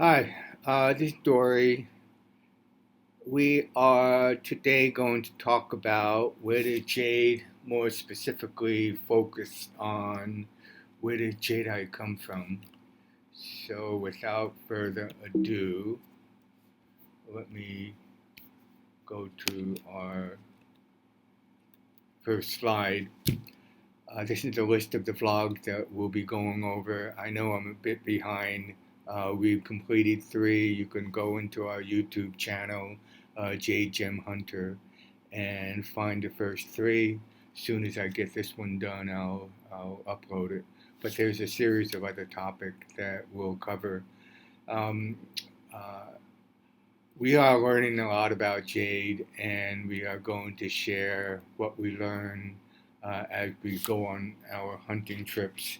Hi, this is Dory. We are today going to talk about where did Jade, more specifically focused on where did Jadeite come from. So without further ado, let me go to our first slide. This is a list of the vlogs that we'll be going over. I know I'm a bit behind. We've completed 3. You can go into our YouTube channel, Jade Gem Hunter, and find the first 3. As soon as I get this one done, I'll upload it. But there's a series of other topics that we'll cover. Um, uh, we are learning a lot about Jade, and we are going to share what we learn as we go on our hunting trips.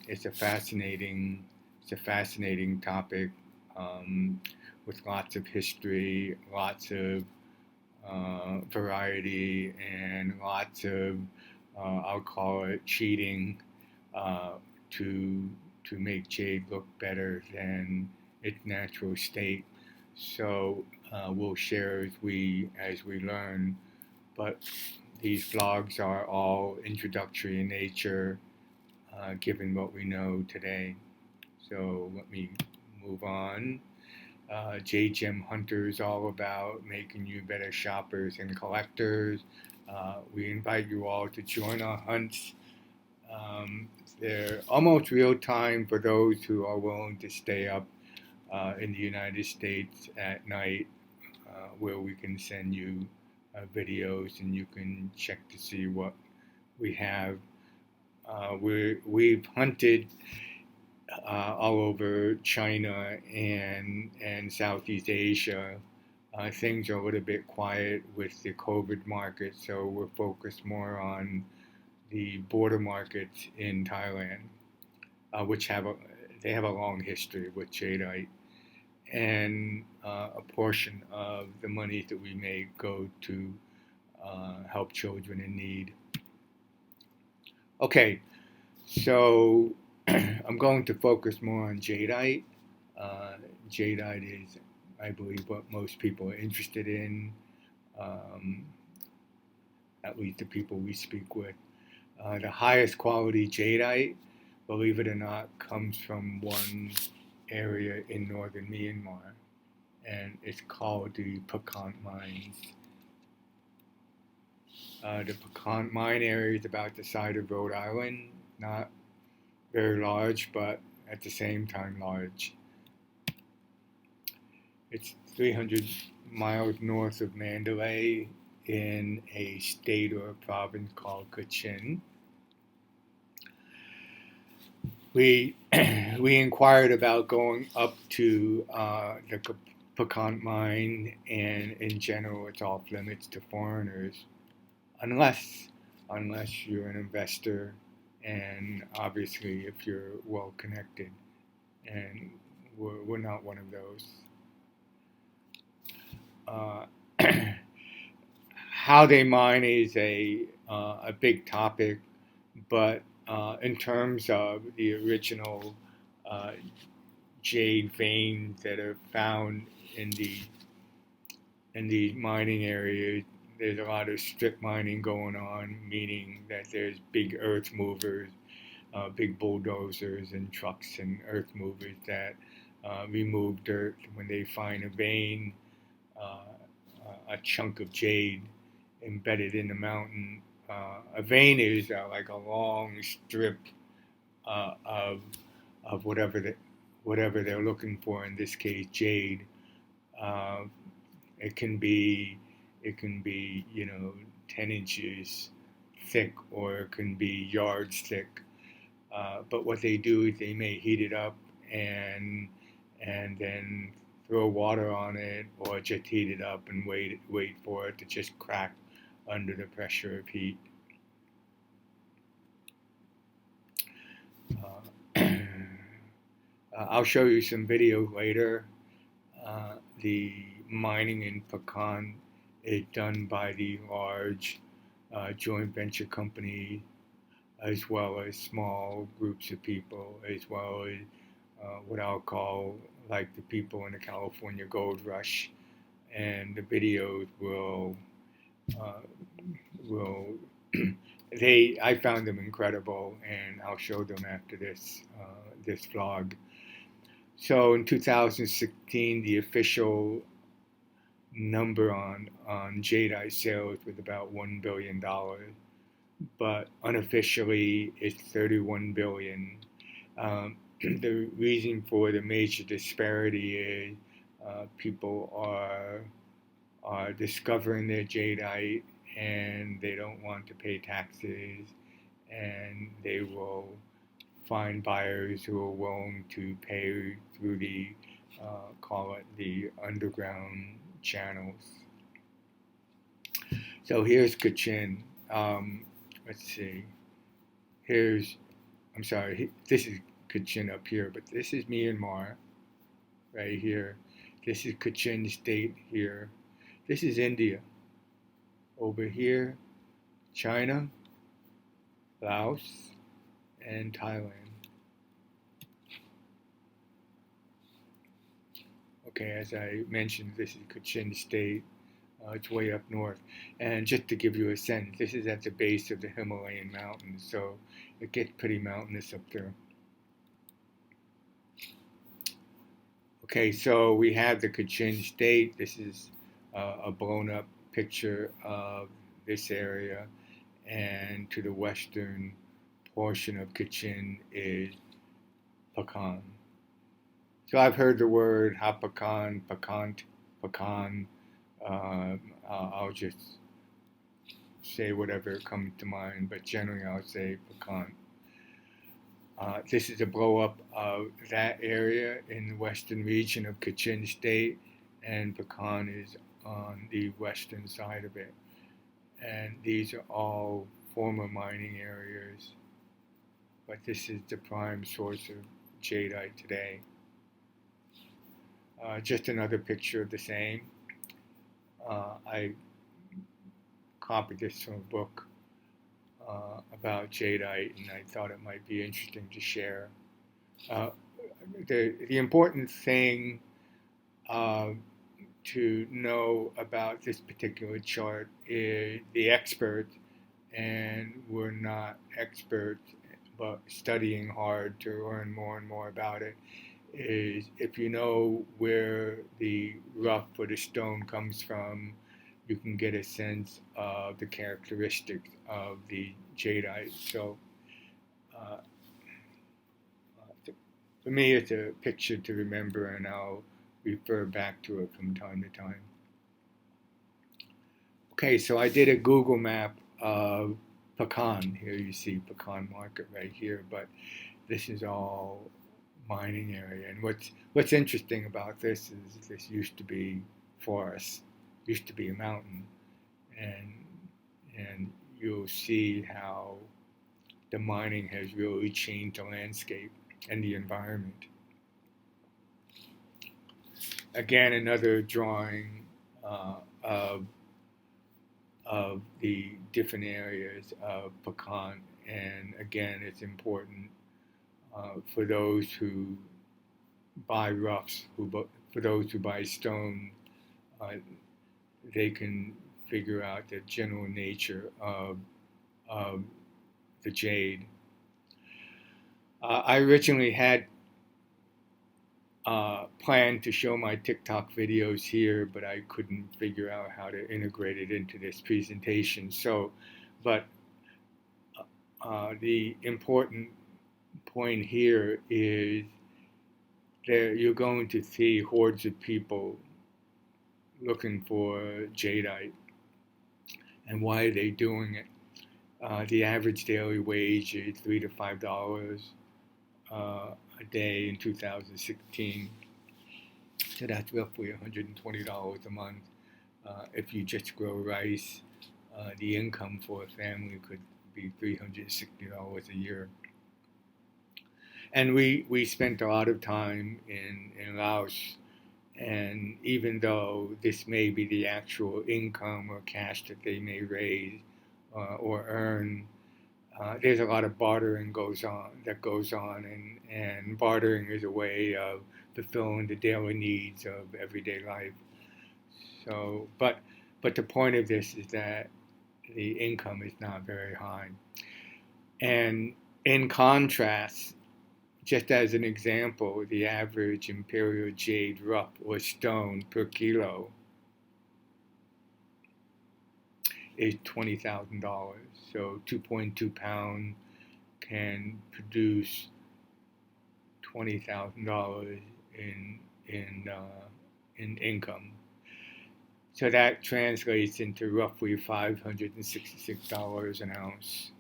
It's a fascinating topic with lots of history, lots of variety, and lots of I'll call it cheating uh, to to make jade look better than its natural state. So we'll share as we learn, but these vlogs are all introductory in nature, given what we know today. So let me move on. JGEM Hunter is all about making you better shoppers and collectors. We invite you all to join our hunts. Um, they're almost real time for those who are willing to stay up in the United States at night, where we can send you videos and you can check to see what we have. We've hunted all over China and Southeast Asia. Things are a little bit quiet with the COVID market, so we're focused more on the border markets in Thailand, which they have a long history with jadeite, and a portion of the money that we make go to help children in need. Okay, so I'm going to focus more on jadeite. Uh, Jadeite is, I believe, what most people are interested in, um, at least the people we speak with. The highest quality jadeite, believe it or not, comes from one area in northern Myanmar, and it's called the Pecan Mines. The Pecan Mine area is about the size of Rhode Island, not very large, but at the same time large. It's 300 miles north of Mandalay in a state or a province called Kachin. We we inquired about going up to the Pecan mine, and in general, it's off limits to foreigners, unless you're an investor, and obviously if you're well connected, and we're not one of those. Uh, how they mine is a big topic, but in terms of the original uh, jade veins that are found in the mining areas, there's a lot of strip mining going on, meaning that there's big earth movers, big bulldozers and trucks and earth movers that remove dirt when they find a vein, uh, a chunk of jade embedded in the mountain. A vein is like a long strip of whatever they're looking for. In this case, jade. Uh, it can be 10 inches thick, or it can be yards thick. But what they do is they may heat it up and then throw water on it, or just heat it up and wait for it to just crack under the pressure of heat. Uh, I'll show you some video later. The mining in Pecan is done by the large joint venture company, as well as small groups of people, as well as what I'll call like the people in the California Gold Rush, and the videos uh, will I found them incredible, and I'll show them after this vlog. So in 2016, the official number on Jadeite sales was about $1 billion, but unofficially it's 31 billion. The reason for the major disparity is people are discovering their jadeite and they don't want to pay taxes, and they will find buyers who are willing to pay through the call it the underground channels. So here's Kachin. Let's see. Here's, I'm sorry, this is Kachin up here, but this is Myanmar right here. This is Kachin State here. This is India. Over here, China, Laos, and Thailand. Okay, as I mentioned, this is Kachin State. It's way up north. And just to give you a sense, this is at the base of the Himalayan mountains, so it gets pretty mountainous up there. Okay, so we have the Kachin State. This is a blown up picture of this area, and to the western portion of Kachin is Pakan. So I've heard the word Hapakan, Pakant, Pakan. I'll just say whatever comes to mind, but generally I'll say Pakan. This is a blow up of that area in the western region of Kachin State, and Pakan is on the western side of it. And these are all former mining areas, but this is the prime source of jadeite today. Just another picture of the same. I copied this from a book about jadeite, and I thought it might be interesting to share. The important thing to know about this particular chart is the experts, and we're not experts, but studying hard to learn more and more about it, is if you know where the rough or the stone comes from, you can get a sense of the characteristics of the jadeite. So for me, it's a picture to remember, and I'll refer back to it from time to time. Okay, so I did a Google map of Pecan. Here you see Pecan Market right here, but this is all mining area. And what's interesting about this is this used to be forest, used to be a mountain, and you'll see how the mining has really changed the landscape and the environment. Again, another drawing of the different areas of Pecan, and again, it's important for those who buy roughs, for those who buy stone, they can figure out the general nature of the jade. I originally had planned to show my TikTok videos here, but I couldn't figure out how to integrate it into this presentation. So, but the important point here is that you're going to see hordes of people looking for jadeite. And why are they doing it? The average daily wage is $3 to $5 a day in 2016. So that's roughly $120 a month. If you just grow rice, the income for a family could be $360 a year. And we spent a lot of time in Laos, and even though this may be the actual income or cash that they may raise or earn, there's a lot of bartering that goes on, and bartering is a way of fulfilling the daily needs of everyday life. So, but the point of this is that the income is not very high. And in contrast, just as an example, the average imperial jade rough or stone per kilo is $20,000. So 2.2 pound can produce $20,000 in income. So that translates into roughly $566 an ounce.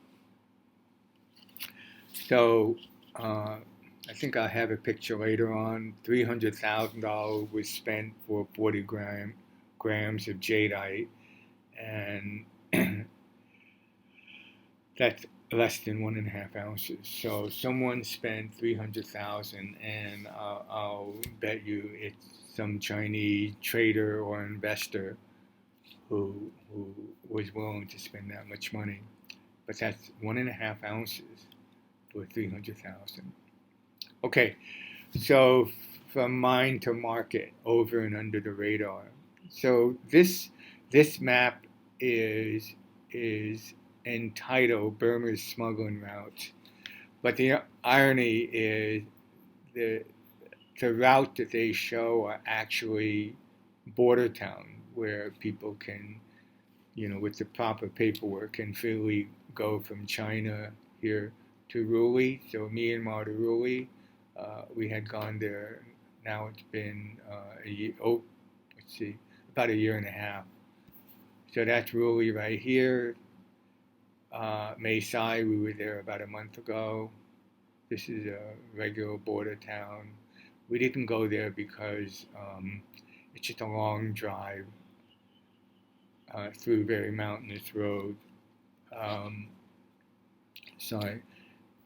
So I think I'll have a picture later on. $300,000 was spent for 40 grams of jadeite, and that's less than 1.5 ounces. So someone spent 300,000, and I'll bet you it's some Chinese trader or investor who was willing to spend that much money. But that's 1.5 ounces for 300,000. Okay, so from mine to market, over and under the radar. So this map is entitled Burma's Smuggling Routes, but the irony is the route that they show are actually border towns where people can, with the proper paperwork, can freely go from China here to Ruli, so Myanmar to Ruli. We had gone there. Now it's been about a year and a half. So that's Ruli right here. Mae Sai, we were there about a month ago. This is a regular border town. We didn't go there because it's just a long drive through a very mountainous road. Sorry.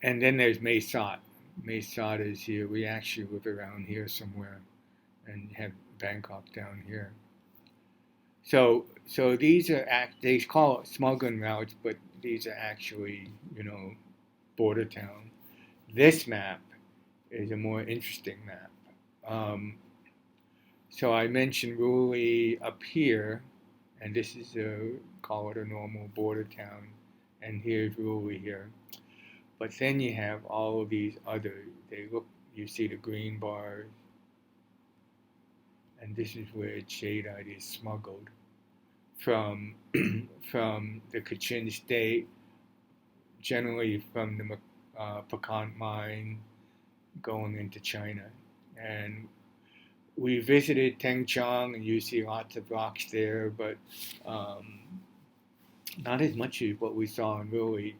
And then there's Mae Sot. Mae Sot is here. We actually live around here somewhere and have Bangkok down here. So these are they call it smuggling routes, but these are actually, border town. This map is a more interesting map. So I mentioned Ruli up here, and this is call it a normal border town, and here's Ruli here. But then you have all of these other. You see the green bars, and this is where jadeite is smuggled from from the Kachin state, generally from the Pecan mine, going into China. And we visited Tengchong, and you see lots of rocks there, but not as much as what we saw in Ruli.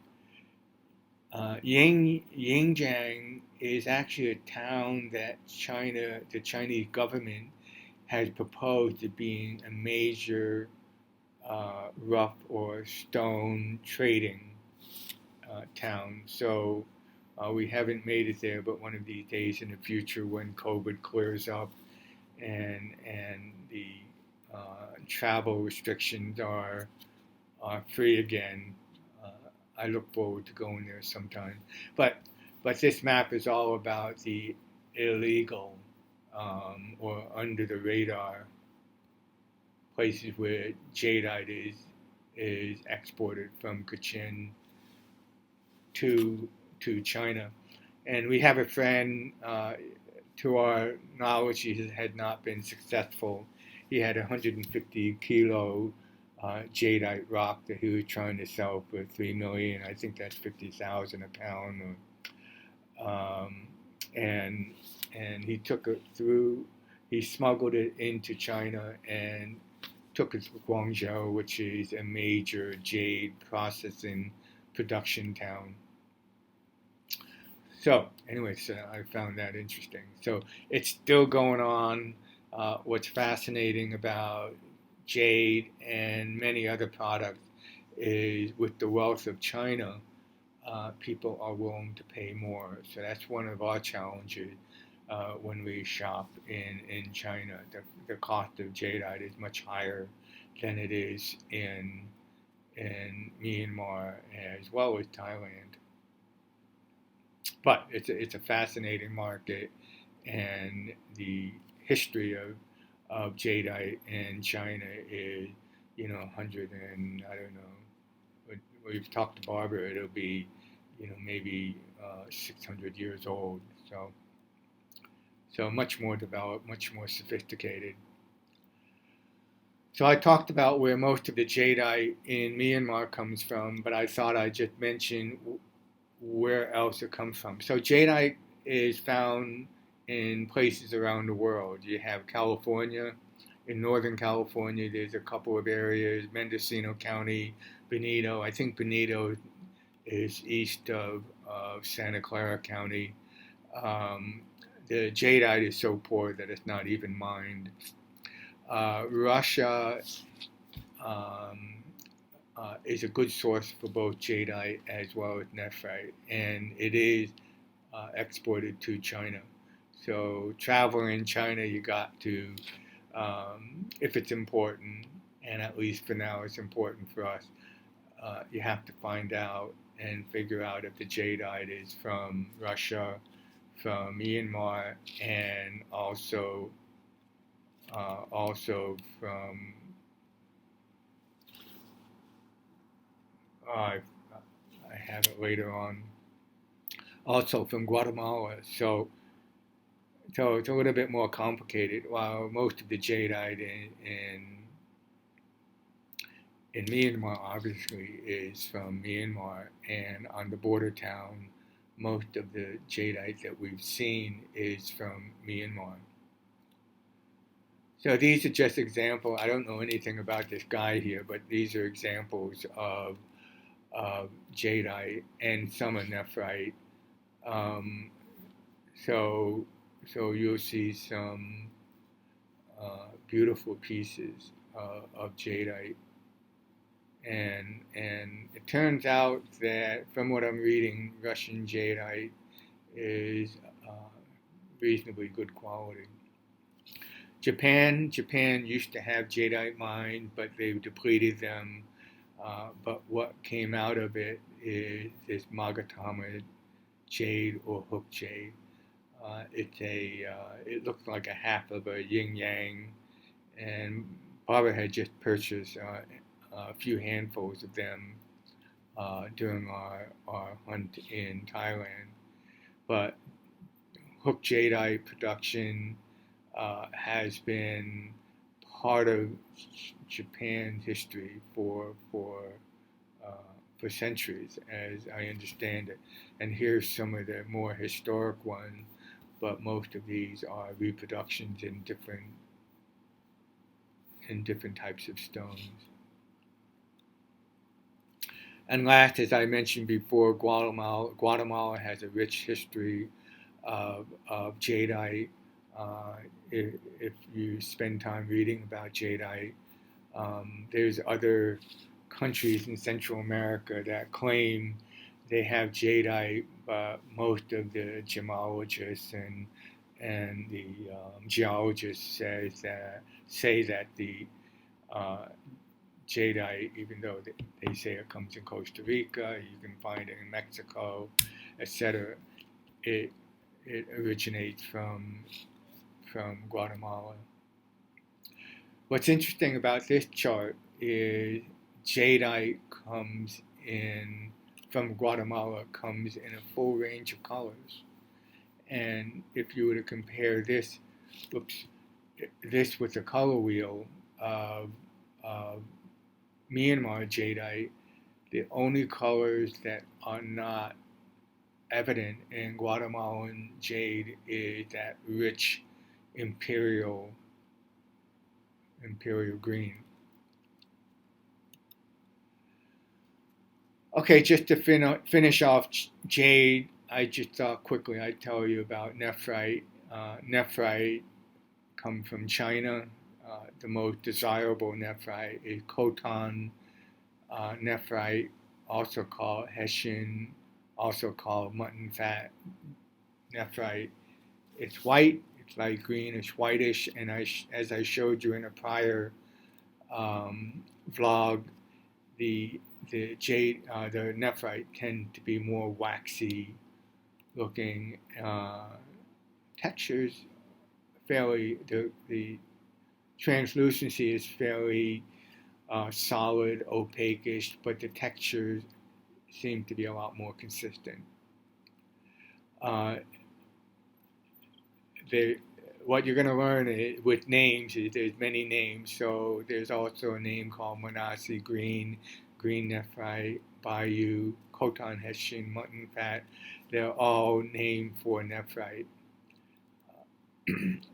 Yingjiang is actually a town that the Chinese government has proposed as being a major rough or stone trading town. So we haven't made it there, but one of these days in the future, when COVID clears up and the travel restrictions are free again, I look forward to going there sometime. But this map is all about the illegal or under the radar places where jadeite is exported from Kachin to China. And we have a friend, to our knowledge, he had not been successful. He had 150 kilo jadeite rock that he was trying to sell for $3 million. I think that's 50,000 a pound. And he took it through. He smuggled it into China and took it to Guangzhou, which is a major jade processing production town. So, anyways, I found that interesting. So it's still going on. What's fascinating about jade and many other products is with the wealth of China, people are willing to pay more. So that's one of our challenges when we shop in China. The cost of jadeite is much higher than it is in in Myanmar as well as Thailand. But it's a fascinating market, and the history of jadeite in China is, 100 and I don't know. We've talked to Barbara. It'll be, maybe 600 years old. So much more developed, much more sophisticated. So I talked about where most of the jadeite in Myanmar comes from, but I thought I'd just mention where else it comes from. So jadeite is found in places around the world. You have California. In Northern California, there's a couple of areas, Mendocino County, Benito. I think Benito is east of Santa Clara County. The jadeite is so poor that it's not even mined. Russia is a good source for both jadeite as well as nephrite, and it is exported to China. So traveling in China, you got to, if it's important, and at least for now it's important for us, you have to find out and figure out if the jadeite is from Russia, from Myanmar, and also from I have it later on. Also from Guatemala. So it's a little bit more complicated. While most of the jadeite in Myanmar obviously is from Myanmar, and on the border town, most of the jadeite that we've seen is from Myanmar. So these are just examples. I don't know anything about this guy here, but these are examples of jadeite and some are nephrite. Um, so you'll see some beautiful pieces of jadeite, and it turns out that from what I'm reading, Russian jadeite is uh, reasonably good quality. Japan used to have jadeite mines, but they've depleted them. But what came out of it is this Magatama jade or hook jade. It looks like a half of a yin yang, and Barbara had just purchased a few handfuls of them during our hunt in Thailand. But hook jadeite production has been part of Japan's history for centuries, as I understand it. And here's some of the more historic ones, but most of these are reproductions in different types of stones. And last, as I mentioned before, Guatemala has a rich history of jadeite. If you spend time reading about jadeite, there's other countries in Central America that claim they have jadeite, but most of the gemologists and the geologists say that the jadeite, even though they say it comes in Costa Rica, you can find it in Mexico, etc. It originates from Guatemala. What's interesting about this chart is jadeite comes in from Guatemala comes in a full range of colors. And if you were to compare this with the color wheel of Myanmar jadeite, the only colors that are not evident in Guatemalan jade is that rich imperial green. Okay, just to finish off jade, I just thought quickly I'd tell you about nephrite. Nephrite come from China. The most desirable nephrite is Khotan nephrite, also called Hessian, also called mutton fat nephrite. It's white, it's light green, it's whitish, and as I showed you in a prior vlog, the jade, the nephrite tend to be more waxy looking. Textures fairly, the translucency is fairly solid, opaque-ish, but the textures seem to be a lot more consistent. Uh, what you're going to learn with names is there's many names. So there's also a name called Manasi Green, Green Nephrite, Bayou, Khotan Hessian, Mutton Fat. They're all named for nephrite.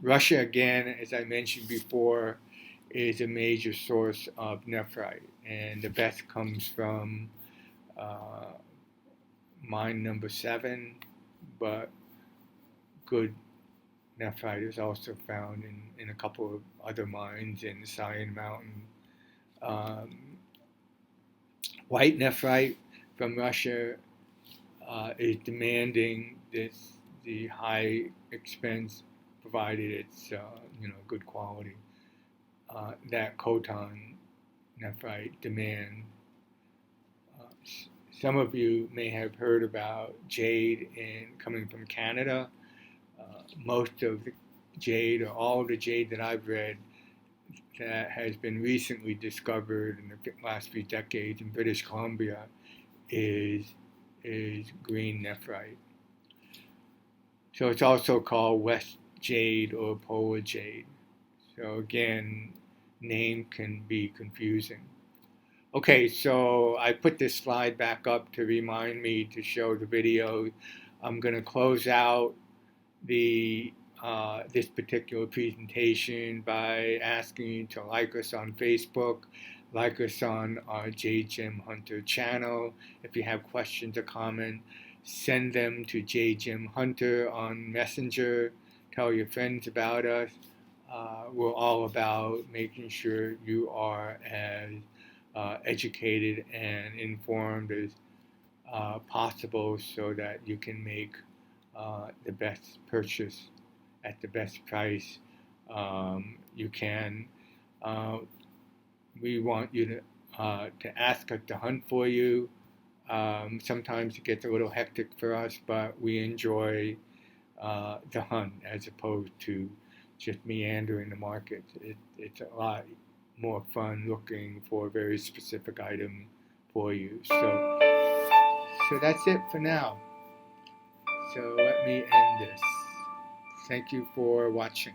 Russia, again, as I mentioned before, is a major source of nephrite, and the best comes from mine number 7, but good nephrite is also found in a couple of other mines in the Sayan Mountain. White nephrite from Russia is demanding the high expense, provided it's good quality. That Khotan nephrite demand. Some of you may have heard about jade coming from Canada. Most of the jade, or all of the jade that I've read, that has been recently discovered in the last few decades in British Columbia is green nephrite. So it's also called West Jade or Polar Jade. So again, name can be confusing. Okay, so I put this slide back up to remind me to show the video. I'm going to close out this particular presentation by asking you to like us on Facebook, like us on our Jade Gem Hunter channel. If you have questions or comments, send them to Jade Gem Hunter on Messenger. Tell your friends about us. We're all about making sure you are as educated and informed as possible, so that you can make the best purchase at the best price you can. We want you to ask us to hunt for you. Sometimes it gets a little hectic for us, but we enjoy the hunt as opposed to just meandering the market. It's a lot more fun looking for a very specific item for you. So that's it for now. So let me end this. Thank you for watching.